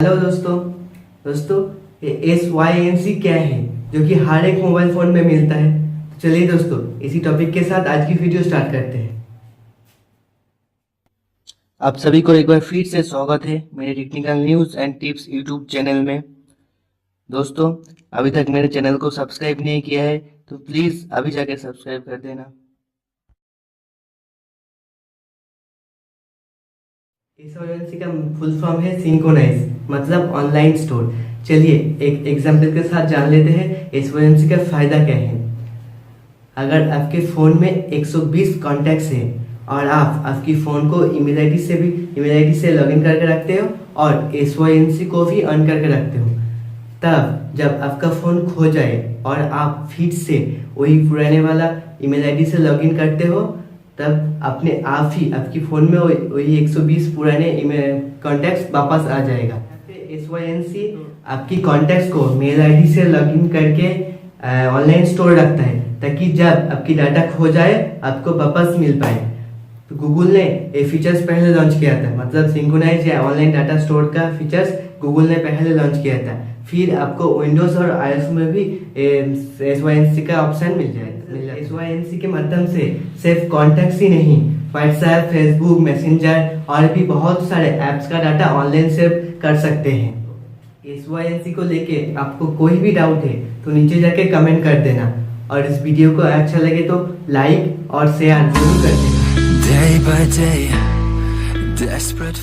Hello दोस्तों ये SYNC क्या है जो कि हर एक मोबाइल फोन में मिलता है। तो चलिए दोस्तों इसी टॉपिक के साथ आज की वीडियो स्टार्ट करते हैं। आप सभी को एक बार फिर से स्वागत है मेरे technical news and tips YouTube channel में। दोस्तों अभी तक मेरे चैनल को सब्सक्राइब नहीं किया है तो प्लीज़ अभी जाके सब्सक्राइब कर देना। SYNC का फुल फॉर्म है सिंक्रोनाइज, मतलब ऑनलाइन स्टोर। चलिए एक एग्जाम्पल के साथ जान लेते हैं SYNC का फ़ायदा क्या है। अगर आपके फ़ोन में 120 कॉन्टैक्ट्स हैं और आप आपकी फ़ोन को ईमेल आईडी से लॉगिन करके रखते हो और SYNC को भी ऑन करके रखते हो, तब जब आपका फ़ोन खो जाए और आप फिर से वही पुराने वाला ईमेल आईडी से लॉगिन करते हो, तब अपने आप ही आपकी फ़ोन में वही 120 पुराने कॉन्टैक्ट्स वापस आ जाएगा। SYNC आपकी कॉन्टैक्ट्स को मेल आईडी से लॉगिन करके ऑनलाइन स्टोर रखता है ताकि जब आपकी डाटा खो जाए आपको वापस मिल पाए। तो गूगल ने ये फीचर्स पहले लॉन्च किया था, मतलब सिंक्रोनाइज या ऑनलाइन डाटा स्टोर का फीचर्स गूगल ने पहले लॉन्च किया था। फिर आपको विंडोज़ और iOS में भी SYNC का ऑप्शन मिल जाएगा। SYNC के माध्यम से सिर्फ कॉन्टैक्ट्स ही नहीं, व्हाट्सएप, फेसबुक, मैसेंजर और भी बहुत सारे ऐप्स का डाटा ऑनलाइन सेव कर सकते हैं। SYNC को लेके आपको कोई भी डाउट है तो नीचे जाके कमेंट कर देना और इस वीडियो को अच्छा लगे तो लाइक और शेयर जरूर कर देना। Day by day, desperate.